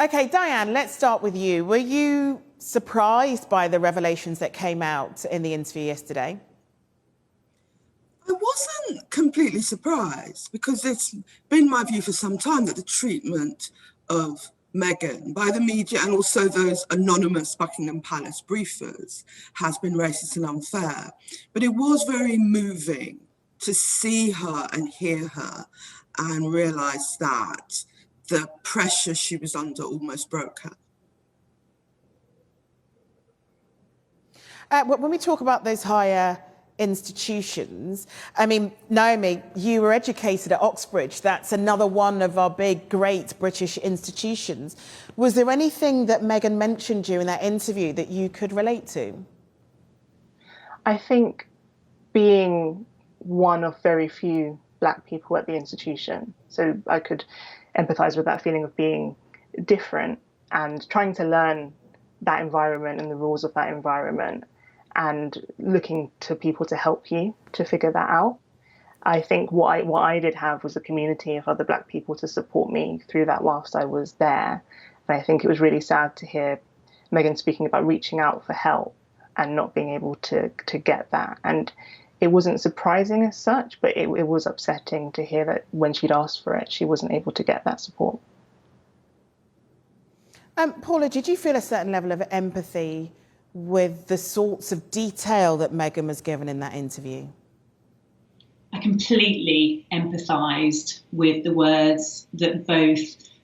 Okay, Diane, let's start with you. Were you surprised by the revelations that came out in the interview yesterday? I wasn't completely surprised because it's been my view for some time that the treatment of Meghan by the media and also those anonymous Buckingham Palace briefers has been racist and unfair. But it was very moving to see her and hear her and realise that the pressure she was under almost broke her. When we talk about those higher institutions, I mean, Naomi, you were educated at Oxbridge. That's another one of our big, great British institutions. Was there anything that Meghan mentioned during that interview that you could relate to? I think being one of very few Black people at the institution, so I could empathise with that feeling of being different and trying to learn that environment and the rules of that environment, and looking to people to help you to figure that out. I think what I did have was a community of other Black people to support me through that whilst I was there. And I think it was really sad to hear Meghan speaking about reaching out for help and not being able to get that. And it wasn't surprising as such, but it was upsetting to hear that when she'd asked for it, she wasn't able to get that support. Paula, did you feel a certain level of empathy with the sorts of detail that Meghan was given in that interview? I completely empathised with the words that both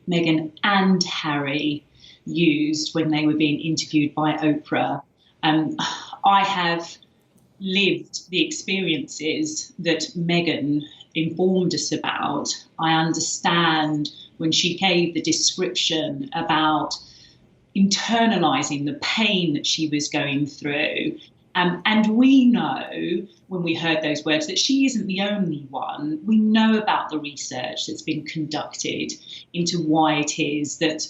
Meghan and Harry used when they were being interviewed by Oprah. I have lived the experiences that Meghan informed us about. I understand when she gave the description about internalising the pain that she was going through. And we know, when we heard those words, that she isn't the only one. We know about the research that's been conducted into why it is that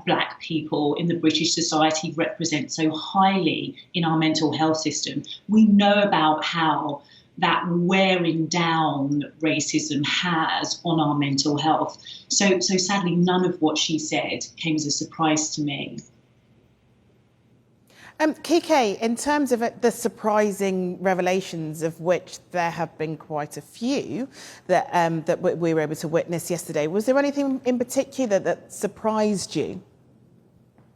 Black people in the British society represent so highly in our mental health system. We know about how that wearing down that racism has on our mental health. So sadly, none of what she said came as a surprise to me. Kike, in terms of the surprising revelations, of which there have been quite a few that we were able to witness yesterday, was there anything in particular that surprised you?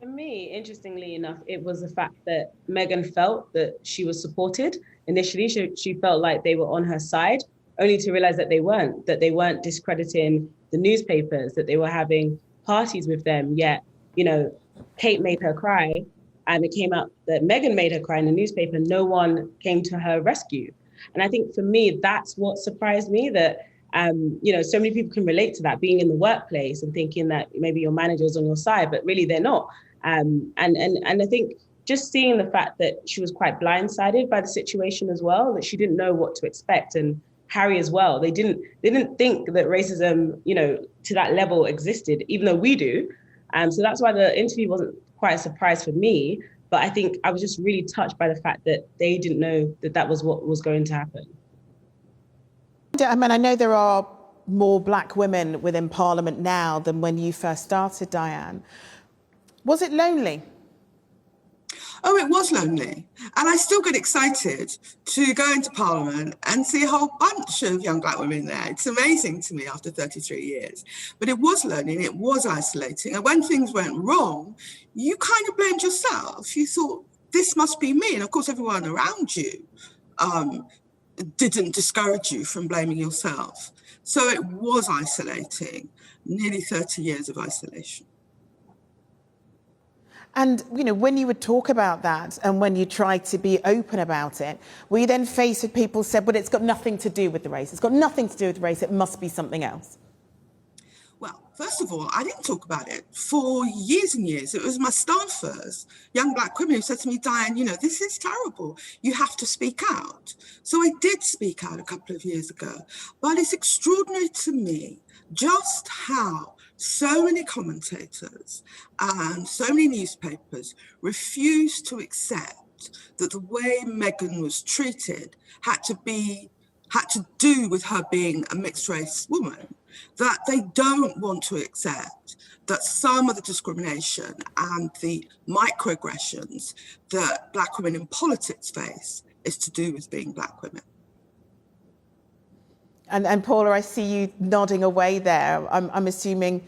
For me, interestingly enough, it was the fact that Meghan felt that she was supported. Initially, she felt like they were on her side, only to realise that they weren't discrediting the newspapers, that they were having parties with them. Yet, you know, Kate made her cry, and it came out that Meghan made her cry in the newspaper. No one came to her rescue. And I think for me, that's what surprised me, that, you know, so many people can relate to that, being in the workplace and thinking that maybe your manager's on your side, but really they're not. And I think just seeing the fact that she was quite blindsided by the situation as well, that she didn't know what to expect, and Harry as well. They didn't think that racism, you know, to that level existed, even though we do. So that's why the interview wasn't quite a surprise for me. But I think I was just really touched by the fact that they didn't know that that was what was going to happen. I mean, I know there are more Black women within Parliament now than when you first started, Diane. Was it lonely? Oh, it was lonely. And I still get excited to go into Parliament and see a whole bunch of young Black women there. It's amazing to me after 33 years. But it was lonely and it was isolating. And when things went wrong, you kind of blamed yourself. You thought, this must be me. And of course, everyone around you didn't discourage you from blaming yourself. So it was isolating, nearly 30 years of isolation. And, you know, when you would talk about that and when you tried to be open about it, were you then faced with people who said, but it's got nothing to do with the race. It's got nothing to do with the race. It must be something else. Well, first of all, I didn't talk about it for years and years. It was my staffers, young Black women, who said to me, Diane, you know, this is terrible. You have to speak out. So I did speak out a couple of years ago. But it's extraordinary to me just how so many commentators and so many newspapers refused to accept that the way Meghan was treated had to do with her being a mixed race woman. that they don't want to accept that some of the discrimination and the microaggressions that Black women in politics face is to do with being Black women. And Paula, I see you nodding away there. I'm assuming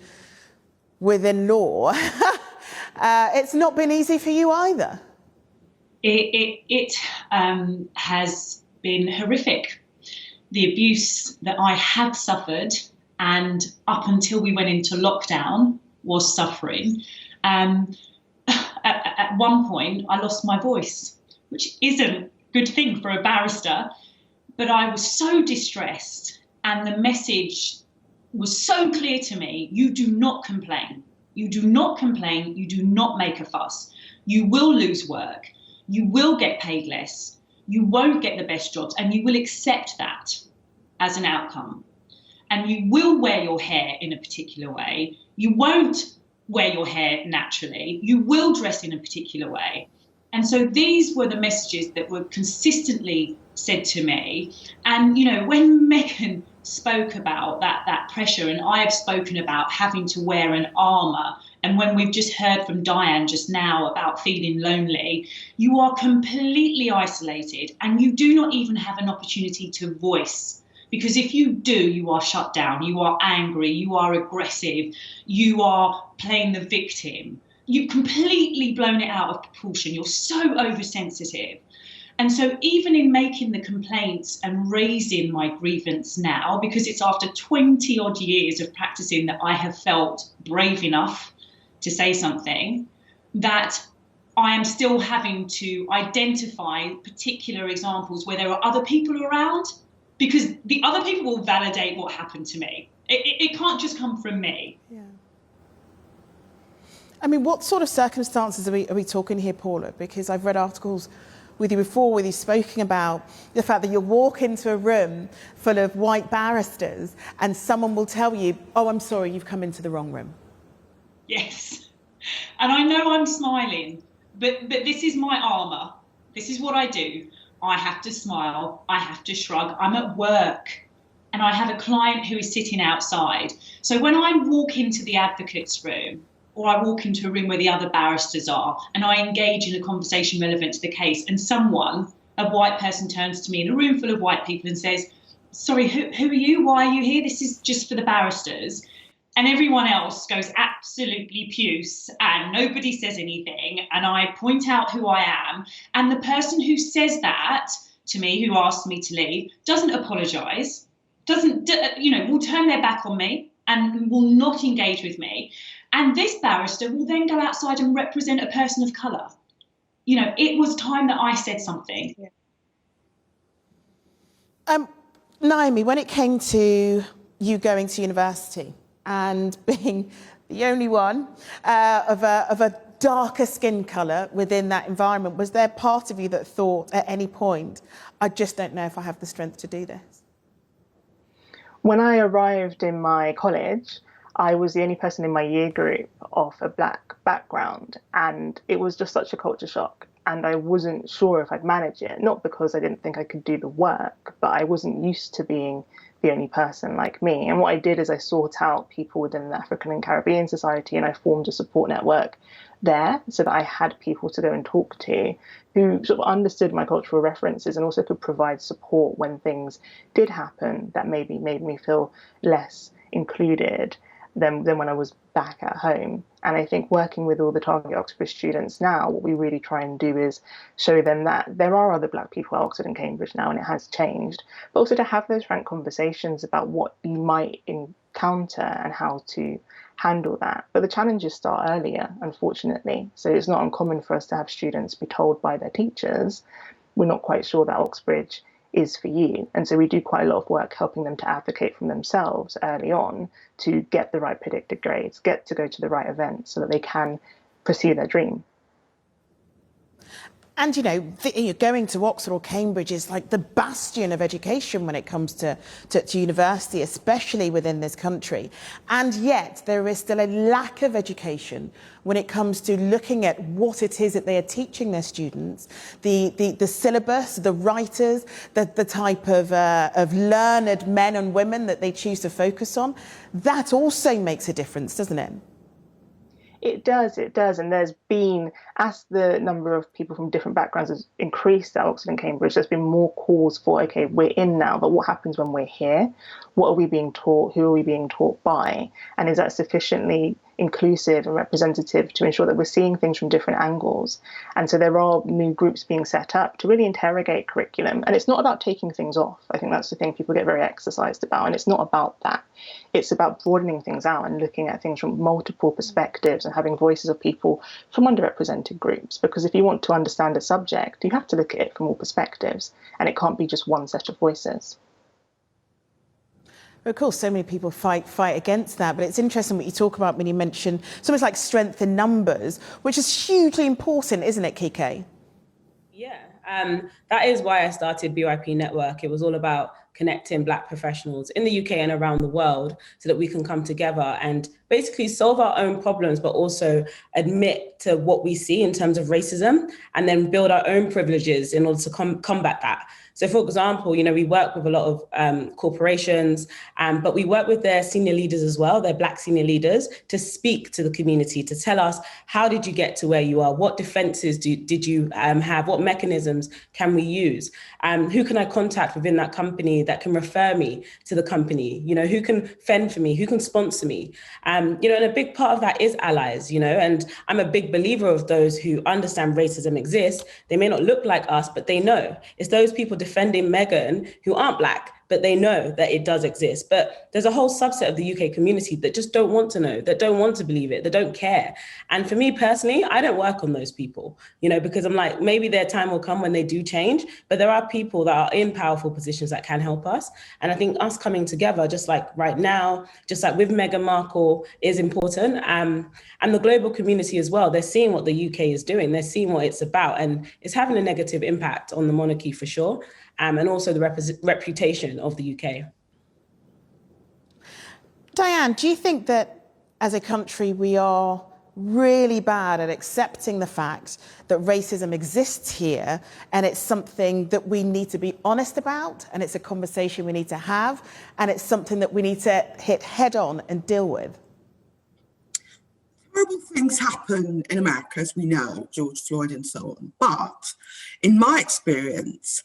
within law, it's not been easy for you either. It has been horrific. The abuse that I had suffered, and up until we went into lockdown, was suffering. At one point, I lost my voice, which isn't a good thing for a barrister, but I was so distressed, and the message was so clear to me: you do not complain. You do not complain. You do not make a fuss. You will lose work. You will get paid less. You won't get the best jobs, and you will accept that as an outcome. And you will wear your hair in a particular way. You won't wear your hair naturally. You will dress in a particular way. And so these were the messages that were consistently said to me. And, you know, when Meghan spoke about that pressure, and I have spoken about having to wear an armour, and when we've just heard from Diane just now about feeling lonely, you are completely isolated, and you do not even have an opportunity to voice. Because if you do, you are shut down, you are angry, you are aggressive, you are playing the victim. You've completely blown it out of proportion. You're so oversensitive. And so even in making the complaints and raising my grievance now, because it's after 20 odd years of practicing that I have felt brave enough to say something, that I am still having to identify particular examples where there are other people around, because the other people will validate what happened to me. It can't just come from me. Yeah. I mean, what sort of circumstances are we talking here, Paula? Because I've read articles with you before where you've spoken about the fact that you'll walk into a room full of white barristers and someone will tell you, oh, I'm sorry, you've come into the wrong room. Yes. And I know I'm smiling, but this is my armour. This is what I do. I have to smile, I have to shrug. I'm at work and I have a client who is sitting outside. So when I walk into the advocate's room, or I walk into a room where the other barristers are, and I engage in a conversation relevant to the case, and someone, a white person, turns to me in a room full of white people and says, sorry, who are you? Why are you here? This is just for the barristers. And everyone else goes absolutely puce and nobody says anything. And I point out who I am. And the person who says that to me, who asked me to leave, doesn't apologise, will turn their back on me and will not engage with me. And this barrister will then go outside and represent a person of colour. You know, it was time that I said something. Yeah. Naomi, when it came to you going to university and being the only one of a darker skin colour within that environment, was there part of you that thought at any point, I just don't know if I have the strength to do this? When I arrived in my college, I was the only person in my year group of a Black background, and it was just such a culture shock. And I wasn't sure if I'd manage it, not because I didn't think I could do the work, but I wasn't used to being the only person like me. And what I did is I sought out people within the African and Caribbean Society, and I formed a support network there so that I had people to go and talk to who sort of understood my cultural references and also could provide support when things did happen that maybe made me feel less included than when I was back at home. And I think working with all the target Oxbridge students now, what we really try and do is show them that there are other Black people at Oxford and Cambridge now, and it has changed, but also to have those frank conversations about what you might encounter and how to handle that. But the challenges start earlier, unfortunately. So it's not uncommon for us to have students be told by their teachers, we're not quite sure that Oxbridge is for you. And so we do quite a lot of work helping them to advocate for themselves early on to get the right predicted grades, get to go to the right events so that they can pursue their dream. And, going to Oxford or Cambridge is like the bastion of education when it comes to university, especially within this country. And yet there is still a lack of education when it comes to looking at what it is that they are teaching their students, the syllabus, the writers, the type of learned men and women that they choose to focus on. That also makes a difference, doesn't it? It does. And there's been, as the number of people from different backgrounds has increased at Oxford and Cambridge, there's been more calls for, okay, we're in now, but what happens when we're here? What are we being taught? Who are we being taught by? And is that sufficiently inclusive and representative to ensure that we're seeing things from different angles? And so there are new groups being set up to really interrogate curriculum. And it's not about taking things off. I think that's the thing people get very exercised about. And it's not about that. It's about broadening things out and looking at things from multiple perspectives and having voices of people from underrepresented groups. Because if you want to understand a subject, you have to look at it from all perspectives. And it can't be just one set of voices. Of course, so many people fight against that, but it's interesting what you talk about when you mention something like strength in numbers, which is hugely important, isn't it, Kike? Yeah, that is why I started BYP Network. It was all about connecting Black professionals in the UK and around the world so that we can come together and basically solve our own problems, but also admit to what we see in terms of racism and then build our own privileges in order to combat that. So, for example, we work with a lot of corporations, but we work with their senior leaders as well, their Black senior leaders, to speak to the community, to tell us, how did you get to where you are? What defenses did you have? What mechanisms can we use? Who can I contact within that company that can refer me to the company? Who can fend for me? Who can sponsor me? And a big part of that is allies, and I'm a big believer of those who understand racism exists. They may not look like us, but they know. It's those people defending Meghan who aren't Black, but they know that it does exist. But there's a whole subset of the UK community that just don't want to know, that don't want to believe it, that don't care. And for me personally, I don't work on those people, because I'm like, maybe their time will come when they do change, but there are people that are in powerful positions that can help us. And I think us coming together, just like right now, just like with Meghan Markle, is important. And the global community as well, they're seeing what the UK is doing, they're seeing what it's about, and it's having a negative impact on the monarchy for sure. And also the reputation of the UK. Diane, do you think that as a country we are really bad at accepting the fact that racism exists here and it's something that we need to be honest about, and it's a conversation we need to have, and it's something that we need to hit head on and deal with? Horrible things happen in America, as we know, George Floyd and so on. But in my experience,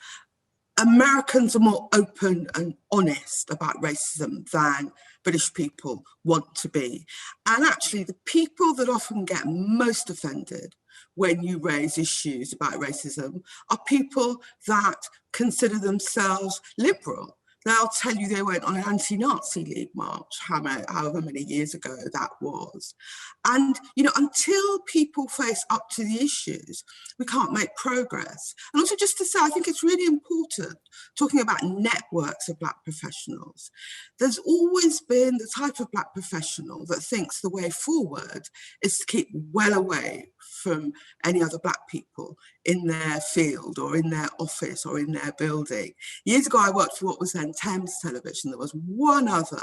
Americans are more open and honest about racism than British people want to be. And actually, the people that often get most offended when you raise issues about racism are people that consider themselves liberal. They'll tell you they went on an anti-Nazi League march, however many years ago that was. And, until people face up to the issues, we can't make progress. And also just to say, I think it's really important, talking about networks of Black professionals. There's always been the type of Black professional that thinks the way forward is to keep well away from any other Black people in their field or in their office or in their building. Years ago, I worked for what was then Thames Television. There was one other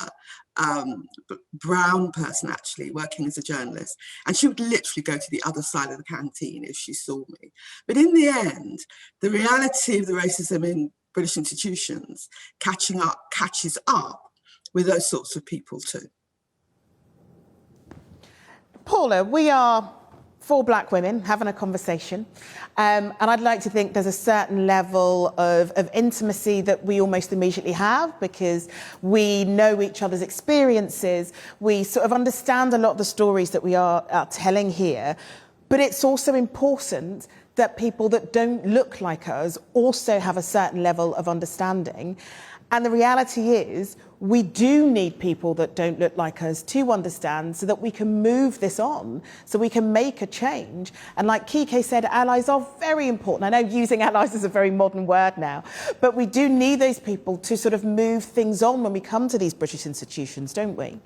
brown person actually working as a journalist, and she would literally go to the other side of the canteen if she saw me. But in the end, the reality of the racism in British institutions catches up with those sorts of people too. Paula, we are 4 Black women having a conversation. And I'd like to think there's a certain level of intimacy that we almost immediately have because we know each other's experiences. We sort of understand a lot of the stories that we are telling here. But it's also important that people that don't look like us also have a certain level of understanding. And the reality is, we do need people that don't look like us to understand so that we can move this on, so we can make a change. And like Kike said, allies are very important. I know using allies is a very modern word now, but we do need those people to sort of move things on when we come to these British institutions, don't we?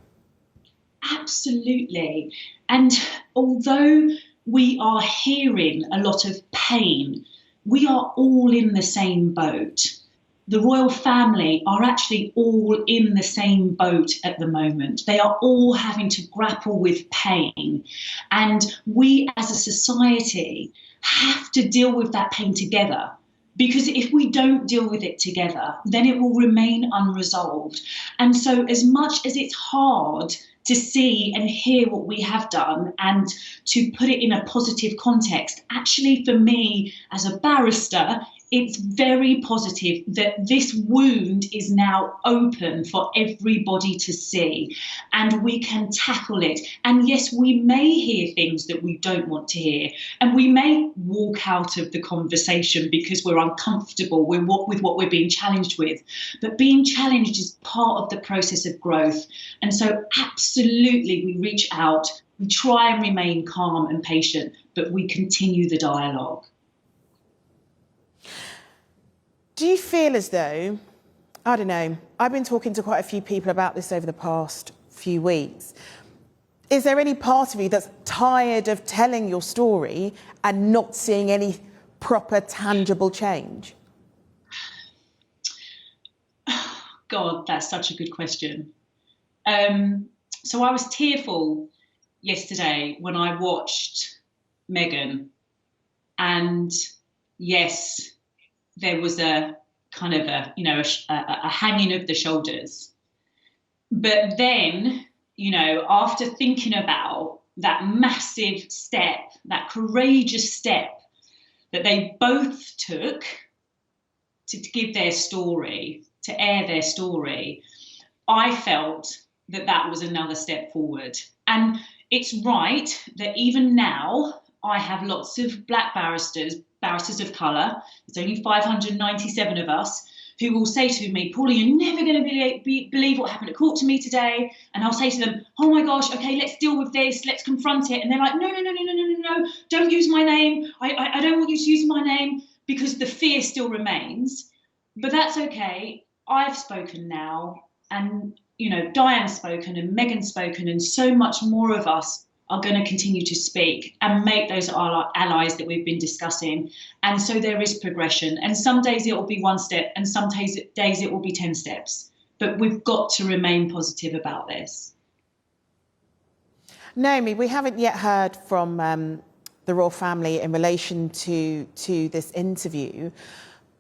Absolutely. And although we are hearing a lot of pain we are all in the same boat. The royal family are actually all in the same boat at the moment. They are all having to grapple with pain. And we as a society have to deal with that pain together. Because if we don't deal with it together, then it will remain unresolved. And so as much as it's hard to see and hear what we have done and to put it in a positive context, actually for me as a barrister, it's very positive that this wound is now open for everybody to see and we can tackle it. And yes, we may hear things that we don't want to hear and we may walk out of the conversation because we're uncomfortable with what we're being challenged with. But being challenged is part of the process of growth. And so absolutely we reach out, we try and remain calm and patient, but we continue the dialogue. Do you feel as though, I don't know, I've been talking to quite a few people about this over the past few weeks. Is there any part of you that's tired of telling your story and not seeing any proper, tangible change? God, that's such a good question. So I was tearful yesterday when I watched Meghan, and yes, there was a kind of a hanging of the shoulders. But then, after thinking about that massive step, that courageous step that they both took to give their story, to air their story, I felt that was another step forward. And it's right that even now I have lots of black barristers of colour, there's only 597 of us, who will say to me, Paula, you're never going to believe what happened at court to me today. And I'll say to them, oh my gosh, okay, let's deal with this, let's confront it. And they're like, no, don't use my name. I don't want you to use my name, because the fear still remains. But that's okay. I've spoken now, and Diane's spoken and Meghan's spoken, and so much more of us are going to continue to speak and make those allies that we've been discussing. And so there is progression. And some days it will be one step and some days it will be 10 steps. But we've got to remain positive about this. Naomi, we haven't yet heard from the royal family in relation to this interview.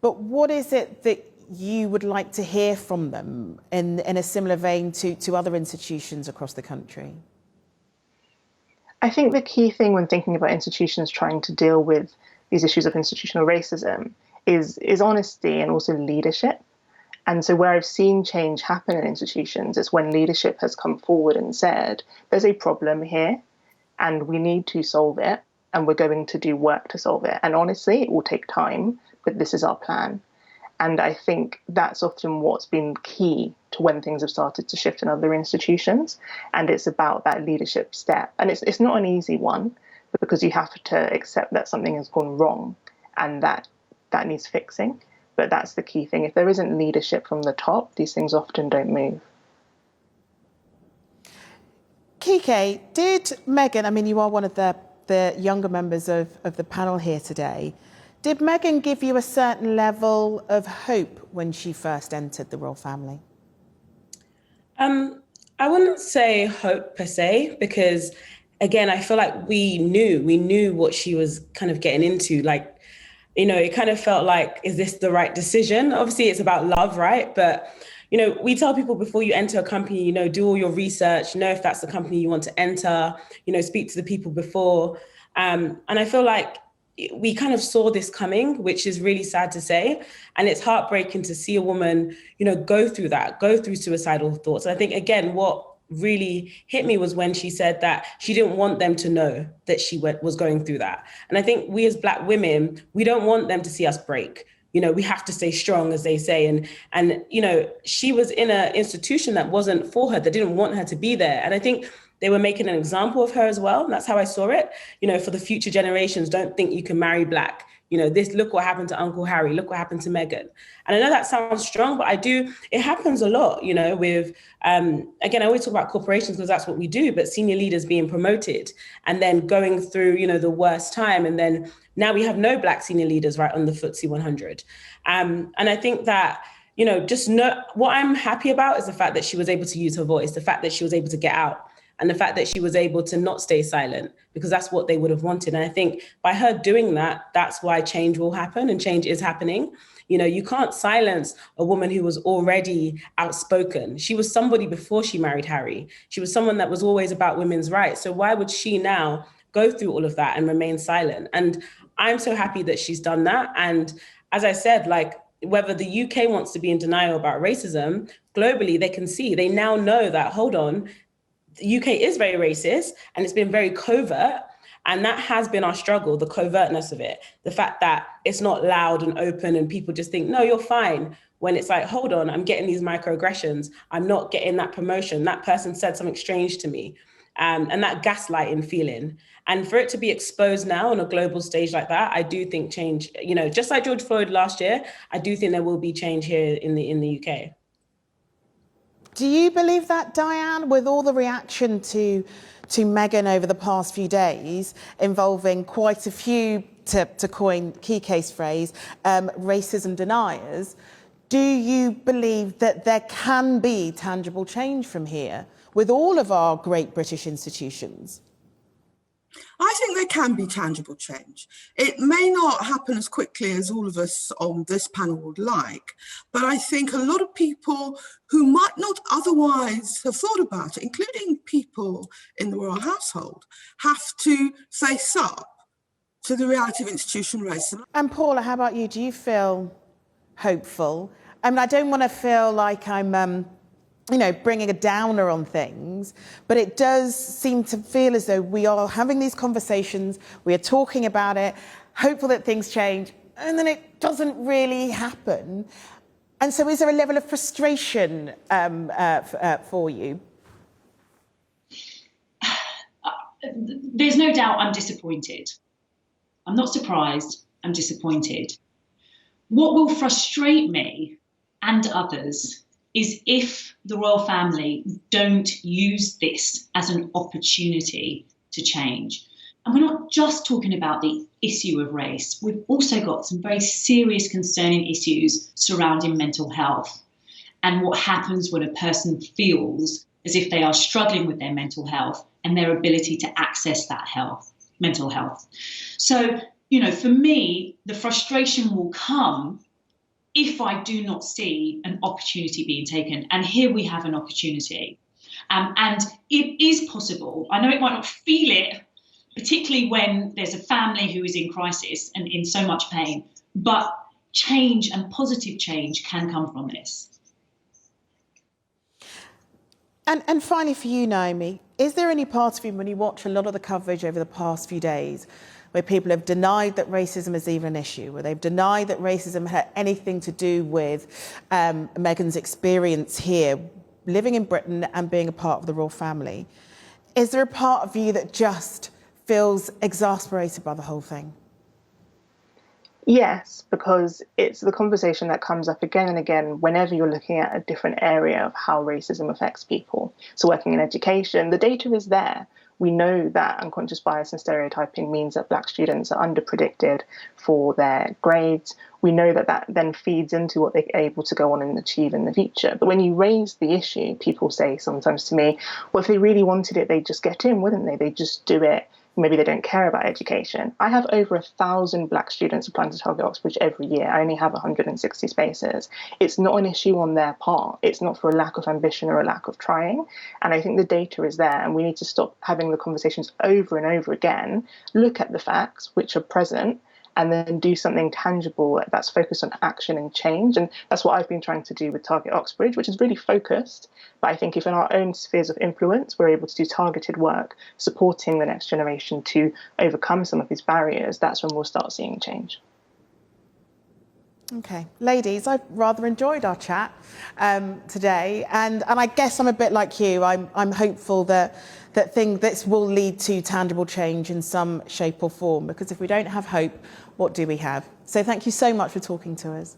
But what is it that you would like to hear from them in a similar vein to other institutions across the country? I think the key thing when thinking about institutions trying to deal with these issues of institutional racism is honesty and also leadership. And so where I've seen change happen in institutions is when leadership has come forward and said, there's a problem here and we need to solve it and we're going to do work to solve it. And honestly, it will take time, but this is our plan. And I think that's often what's been key to when things have started to shift in other institutions. And it's about that leadership step. And it's not an easy one, because you have to accept that something has gone wrong and that needs fixing. But that's the key thing. If there isn't leadership from the top, these things often don't move. Kike, did Meghan, you are one of the younger members of the panel here today, did Meghan give you a certain level of hope when she first entered the royal family? I wouldn't say hope per se, because again, I feel like we knew what she was kind of getting into. Like, it kind of felt like, is this the right decision? Obviously it's about love, right? But, we tell people before you enter a company, do all your research, know if that's the company you want to enter, speak to the people before. And I feel like we kind of saw this coming, which is really sad to say. And it's heartbreaking to see a woman, go through suicidal thoughts. And I think, again, what really hit me was when she said that she didn't want them to know that she was going through that. And I think we as Black women, we don't want them to see us break. We have to stay strong, as they say. And she was in an institution that wasn't for her, that didn't want her to be there. And I think they were making an example of her as well. And that's how I saw it. For the future generations, don't think you can marry Black. You know, this, look what happened to Uncle Harry, look what happened to Meghan. And I know that sounds strong, but it happens a lot, you know, with, again, I always talk about corporations because that's what we do, but senior leaders being promoted and then going through, you know, the worst time. And then now we have no Black senior leaders, right, on the FTSE 100. And I think that, you know, what I'm happy about is the fact that she was able to use her voice, the fact that she was able to get out, and the fact that she was able to not stay silent, because that's what they would have wanted. And I think by her doing that, that's why change will happen, and change is happening. You know, you can't silence a woman who was already outspoken. She was somebody before she married Harry. She was someone that was always about women's rights. So why would she now go through all of that and remain silent? And I'm so happy that she's done that. And as I said, like, whether the UK wants to be in denial about racism, globally, they now know that, hold on, the UK is very racist and it's been very covert. And that has been our struggle, the covertness of it. The fact that it's not loud and open and people just think, no, you're fine. When it's like, hold on, I'm getting these microaggressions. I'm not getting that promotion. That person said something strange to me. And that gaslighting feeling. And for it to be exposed now on a global stage like that, I do think change, you know, just like George Floyd last year, I do think there will be change here in the UK. Do you believe that, Diane, with all the reaction to Meghan over the past few days, involving quite a few, to coin Kike's phrase, racism deniers, do you believe that there can be tangible change from here with all of our great British institutions? I think there can be tangible change. It may not happen as quickly as all of us on this panel would like, but I think a lot of people who might not otherwise have thought about it, including people in the royal household, have to face up to the reality of institutional racism. And Paula, how about you? Do you feel hopeful? I mean, I don't want to feel like I'm bringing a downer on things, but it does seem to feel as though we are having these conversations, we are talking about it, hopeful that things change, and then it doesn't really happen. And so is there a level of frustration for you? There's no doubt I'm disappointed. I'm not surprised, I'm disappointed. What will frustrate me and others is if the royal family don't use this as an opportunity to change. And we're not just talking about the issue of race. We've also got some very serious concerning issues surrounding mental health and what happens when a person feels as if they are struggling with their mental health and their ability to access that mental health. So, you know, for me, the frustration will come if I do not see an opportunity being taken. And here we have an opportunity. And it is possible. I know it might not feel it, particularly when there's a family who is in crisis and in so much pain, but change and positive change can come from this. And finally for you, Naomi, is there any part of you, when you watch a lot of the coverage over the past few days, where people have denied that racism is even an issue, where they've denied that racism had anything to do with Meghan's experience here, living in Britain and being a part of the royal family? Is there a part of you that just feels exasperated by the whole thing? Yes, because it's the conversation that comes up again and again whenever you're looking at a different area of how racism affects people. So working in education, the data is there. We know that unconscious bias and stereotyping means that Black students are underpredicted for their grades. We know that that then feeds into what they're able to go on and achieve in the future. But when you raise the issue, people say sometimes to me, well, if they really wanted it, they'd just get in, wouldn't they? They'd just do it. Maybe they don't care about education. I have over 1,000 Black students applying to Target Oxbridge every year. I only have 160 spaces. It's not an issue on their part. It's not for a lack of ambition or a lack of trying. And I think the data is there, and we need to stop having the conversations over and over again, look at the facts which are present, and then do something tangible that's focused on action and change. And that's what I've been trying to do with Target Oxbridge, which is really focused. But I think if in our own spheres of influence, we're able to do targeted work, supporting the next generation to overcome some of these barriers, that's when we'll start seeing change. Okay, ladies, I've rather enjoyed our chat today, and I guess I'm a bit like you. I'm hopeful that this will lead to tangible change in some shape or form, because if we don't have hope, what do we have? So thank you so much for talking to us.